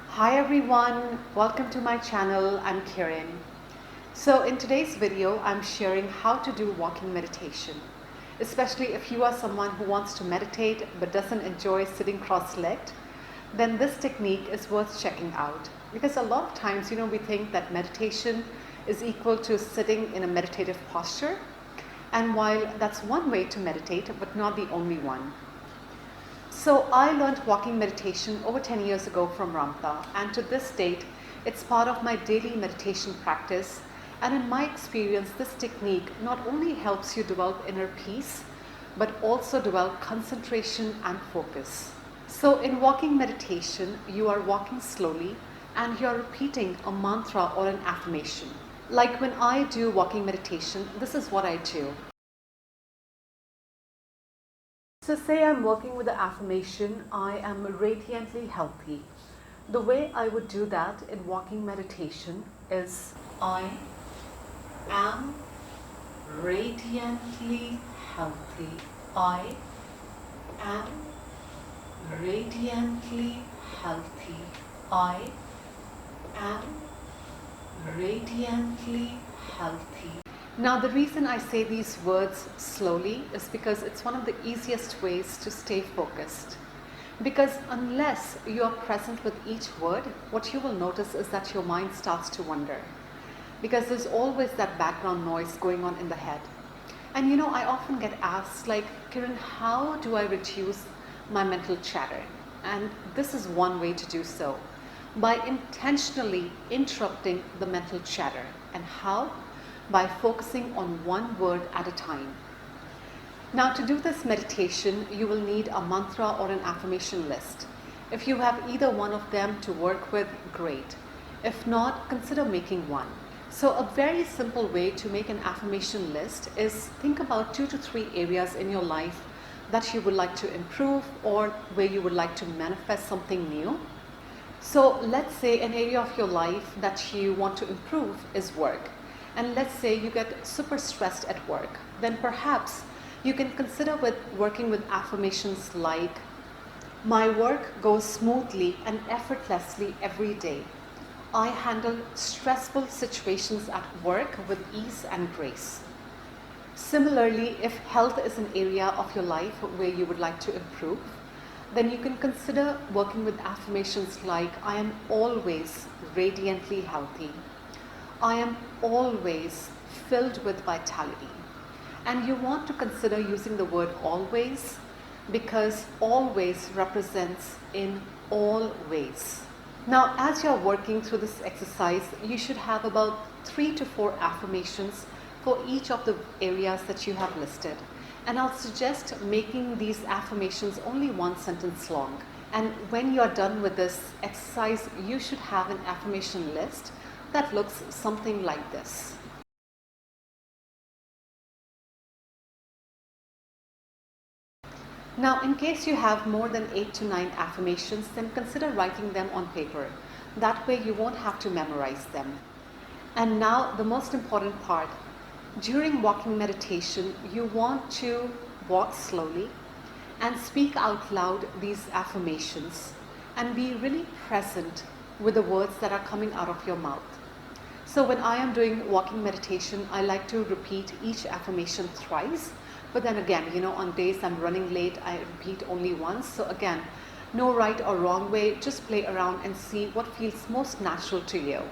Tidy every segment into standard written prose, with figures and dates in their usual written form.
Hi everyone, welcome to my channel. I'm Kiran. So in today's video, I'm sharing how to do walking meditation, especially if you are someone who wants to meditate but doesn't enjoy sitting cross-legged. Then this technique is worth checking out, because a lot of times, we think that meditation is equal to sitting in a meditative posture. And while that's one way to meditate, but not the only one. So I learned walking meditation over 10 years ago from Ramtha, and to this date, it's part of my daily meditation practice. And in my experience, this technique not only helps you develop inner peace, but also develop concentration and focus. So in walking meditation, you are walking slowly and you are repeating a mantra or an affirmation. Like when I do walking meditation, this is what I do. So say I'm working with the affirmation, I am radiantly healthy. The way I would do that in walking meditation is, I am radiantly healthy. I am radiantly healthy. I am radiantly healthy. Now the reason I say these words slowly is because it's one of the easiest ways to stay focused. Because unless you are present with each word, what you will notice is that your mind starts to wander. Because there's always that background noise going on in the head. And I often get asked, like, Kiran, how do I reduce my mental chatter? And this is one way to do so, by intentionally interrupting the mental chatter. And how? By focusing on one word at a time. Now to do this meditation, you will need a mantra or an affirmation list. If you have either one of them to work with, great. If not, consider making one. So a very simple way to make an affirmation list is think about 2 to 3 areas in your life that you would like to improve or where you would like to manifest something new. So let's say an area of your life that you want to improve is work. And let's say you get super stressed at work, then perhaps you can consider working with affirmations like, my work goes smoothly and effortlessly every day. I handle stressful situations at work with ease and grace. Similarly, if health is an area of your life where you would like to improve, then you can consider working with affirmations like, I am always radiantly healthy. I am always filled with vitality. And you want to consider using the word always, because always represents in all ways. Now, as you're working through this exercise, you should have about 3 to 4 affirmations for each of the areas that you have listed. And I'll suggest making these affirmations only 1 sentence long. And when you're done with this exercise, you should have an affirmation list that looks something like this. Now, in case you have more than 8 to 9 affirmations, then consider writing them on paper. That way you won't have to memorize them. And now the most important part. During walking meditation, you want to walk slowly and speak out loud these affirmations and be really present with the words that are coming out of your mouth. So when I am doing walking meditation, I like to repeat each affirmation thrice. But then again, on days I'm running late, I repeat only once. So again, no right or wrong way, just play around and see what feels most natural to you.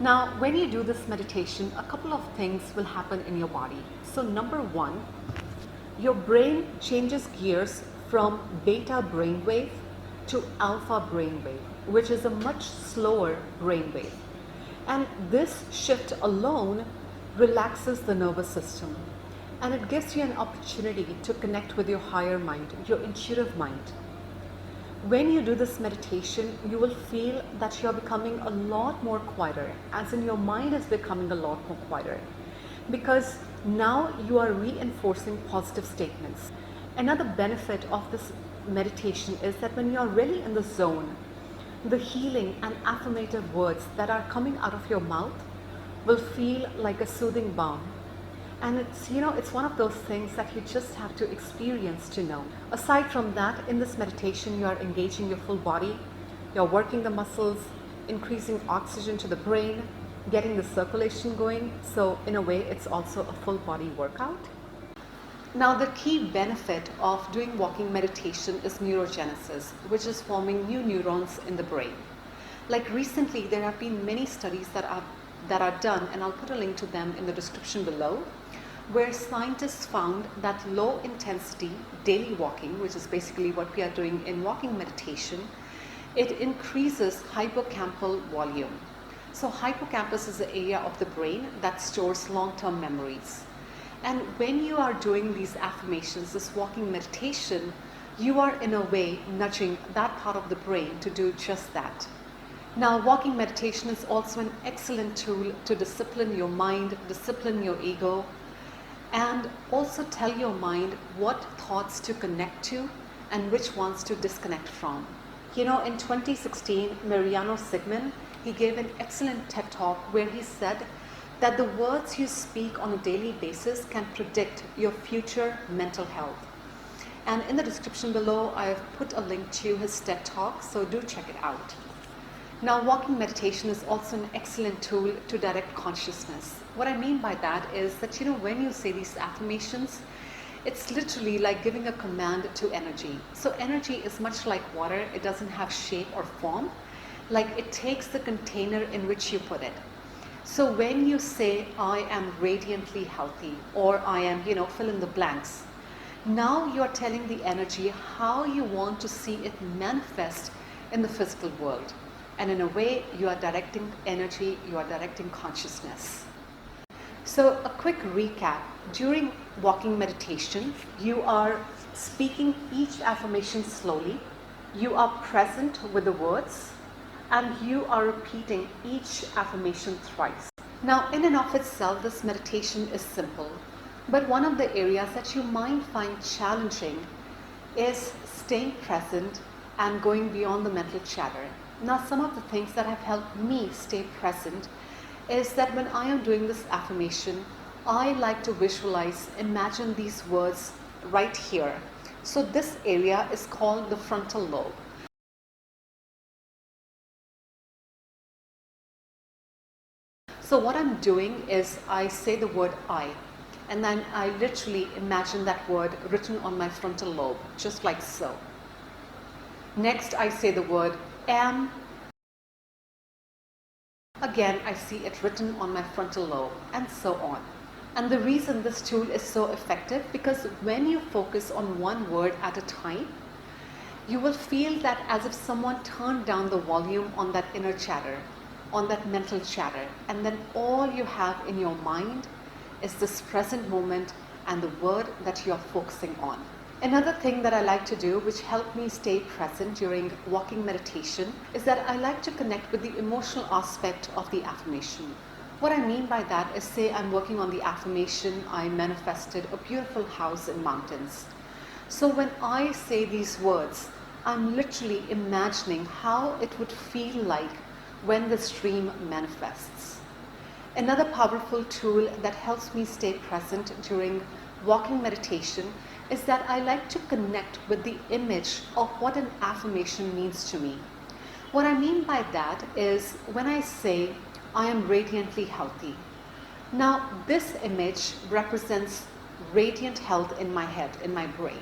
Now, when you do this meditation, a couple of things will happen in your body. So number 1, your brain changes gears from beta brainwave to alpha brainwave, which is a much slower brainwave. And this shift alone relaxes the nervous system. And it gives you an opportunity to connect with your higher mind, your intuitive mind. When you do this meditation, you will feel that you're becoming a lot more quieter, as in your mind is becoming a lot more quieter. Because now you are reinforcing positive statements. Another benefit of this meditation is that when you're really in the zone, the healing and affirmative words that are coming out of your mouth will feel like a soothing balm. And it's one of those things that you just have to experience to know. Aside from that, in this meditation, you are engaging your full body, you're working the muscles, increasing oxygen to the brain, getting the circulation going. So in a way, it's also a full body workout. Now, the key benefit of doing walking meditation is neurogenesis, which is forming new neurons in the brain. Like recently, there have been many studies that are done, and I'll put a link to them in the description below, where scientists found that low intensity daily walking, which is basically what we are doing in walking meditation, it increases hippocampal volume. So hippocampus is the area of the brain that stores long-term memories. And when you are doing these affirmations, this walking meditation, you are in a way nudging that part of the brain to do just that. Now, walking meditation is also an excellent tool to discipline your mind, discipline your ego, and also tell your mind what thoughts to connect to and which ones to disconnect from. In 2016, Mariano Sigmund, he gave an excellent TED talk where he said that the words you speak on a daily basis can predict your future mental health. And in the description below, I have put a link to his TED talk, so do check it out. Now, walking meditation is also an excellent tool to direct consciousness. What I mean by that is that, when you say these affirmations, it's literally like giving a command to energy. So energy is much like water. It doesn't have shape or form. Like it takes the container in which you put it. So when you say, I am radiantly healthy, or I am, fill in the blanks, now you're telling the energy how you want to see it manifest in the physical world. And in a way, you are directing energy, you are directing consciousness. So a quick recap. During walking meditation, you are speaking each affirmation slowly, you are present with the words, and you are repeating each affirmation thrice. Now, in and of itself, this meditation is simple, but one of the areas that you might find challenging is staying present and going beyond the mental chatter. Now, some of the things that have helped me stay present is that when I am doing this affirmation, I like to visualize, imagine these words right here. So this area is called the frontal lobe. So what I'm doing is I say the word I, and then I literally imagine that word written on my frontal lobe, just like so. Next, I say the word am. Again, I see it written on my frontal lobe, and so on. And the reason this tool is so effective, because when you focus on one word at a time, you will feel that as if someone turned down the volume on that inner chatter, on that mental chatter, and then all you have in your mind is this present moment and the word that you are focusing on. Another thing that I like to do, which helped me stay present during walking meditation, is that I like to connect with the emotional aspect of the affirmation. What I mean by that is, say I'm working on the affirmation, I manifested a beautiful house in mountains. So when I say these words, I'm literally imagining how it would feel like when this dream manifests. Another powerful tool that helps me stay present during walking meditation is that I like to connect with the image of what an affirmation means to me. What I mean by that is when I say, I am radiantly healthy. Now, this image represents radiant health in my head, in my brain.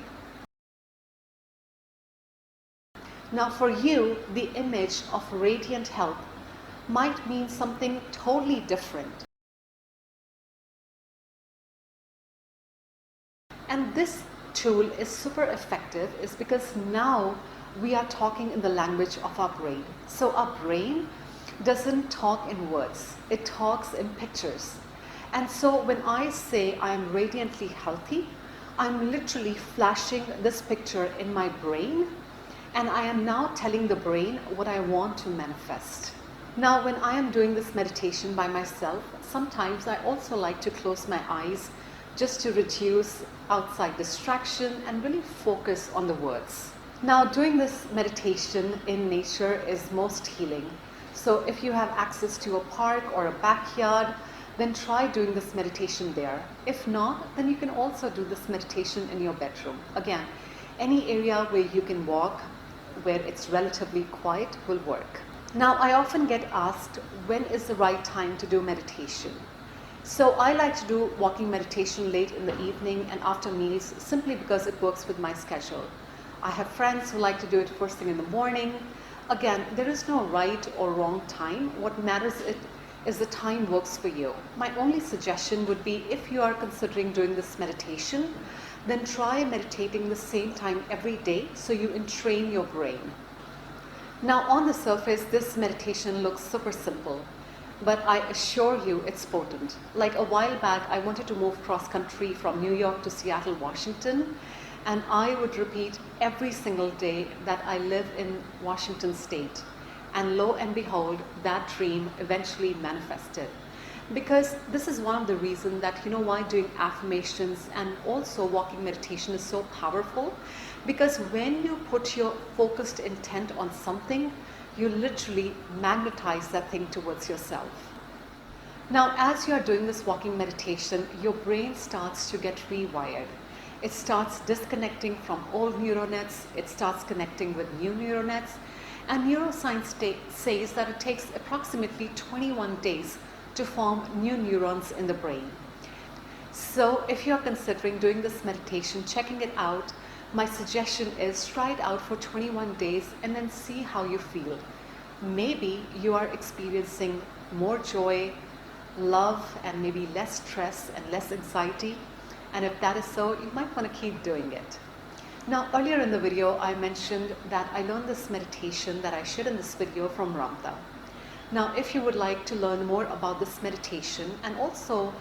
Now, for you, the image of radiant health might mean something totally different. And this tool is super effective is because now we are talking in the language of our brain. So our brain doesn't talk in words, it talks in pictures. And so when I say I am radiantly healthy, I'm literally flashing this picture in my brain, and I am now telling the brain what I want to manifest. Now, when I am doing this meditation by myself, sometimes I also like to close my eyes just to reduce outside distraction and really focus on the words. Now, doing this meditation in nature is most healing. So if you have access to a park or a backyard, then try doing this meditation there. If not, then you can also do this meditation in your bedroom. Again, any area where you can walk, where it's relatively quiet, will work. Now, I often get asked, when is the right time to do meditation? So I like to do walking meditation late in the evening and after meals, simply because it works with my schedule. I have friends who like to do it first thing in the morning. Again, there is no right or wrong time. What matters is the time works for you. My only suggestion would be, if you are considering doing this meditation, then try meditating the same time every day so you entrain your brain. Now, on the surface, this meditation looks super simple, but I assure you it's potent. Like a while back, I wanted to move cross country from New York to Seattle, Washington, and I would repeat every single day that I live in Washington State. And lo and behold, that dream eventually manifested. Because this is one of the reasons that, why doing affirmations and also walking meditation is so powerful. Because when you put your focused intent on something, you literally magnetize that thing towards yourself. Now, as you are doing this walking meditation, your brain starts to get rewired. It starts disconnecting from old neural nets. It starts connecting with new neural nets. And neuroscience says that it takes approximately 21 days to form new neurons in the brain. So if you're considering doing this meditation, checking it out, my suggestion is try it out for 21 days and then see how you feel. Maybe you are experiencing more joy, love, and maybe less stress and less anxiety. And if that is so, you might want to keep doing it. Now, earlier in the video, I mentioned that I learned this meditation that I shared in this video from Ramtha. Now, if you would like to learn more about this meditation and also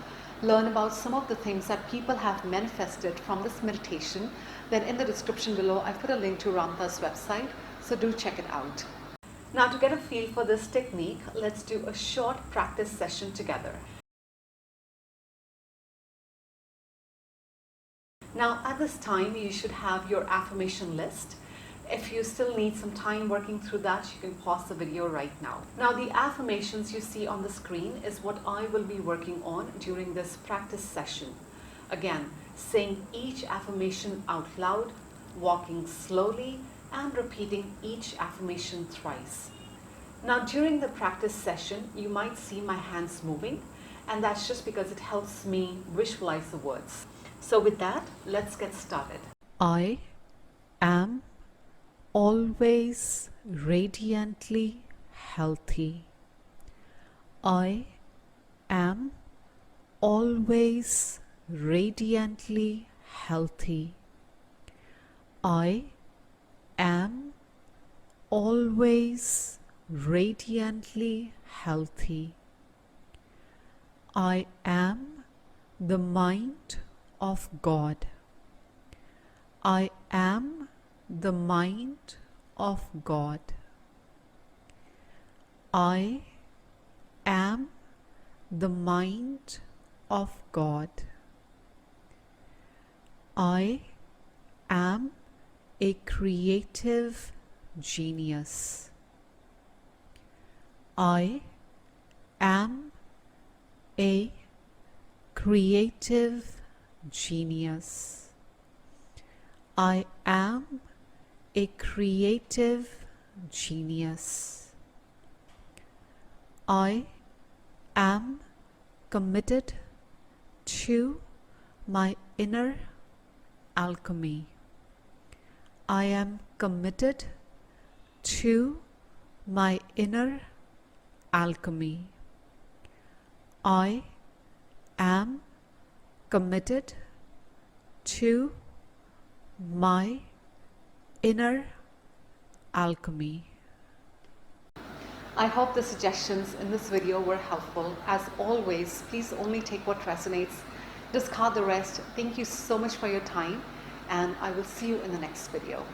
learn about some of the things that people have manifested from this meditation, then in the description below, I put a link to Ramtha's website, so do check it out. Now, to get a feel for this technique, let's do a short practice session together. Now, at this time, you should have your affirmation list. If you still need some time working through that, you can pause the video right now. Now, the affirmations you see on the screen is what I will be working on during this practice session. Again, saying each affirmation out loud, walking slowly, and repeating each affirmation thrice. Now, during the practice session, you might see my hands moving, and that's just because it helps me visualize the words. So with that, let's get started. I am always radiantly healthy. I am always radiantly healthy. I am always radiantly healthy. I am the mind of God. I am the mind of God. I am the mind of God. I am a creative genius. I am a creative genius. I am a creative genius. I am committed to my inner alchemy. I am committed to my inner alchemy. I am committed to my inner alchemy. I hope the suggestions in this video were helpful. As always, please only take what resonates, discard the rest. Thank you so much for your time, and I will see you in the next video.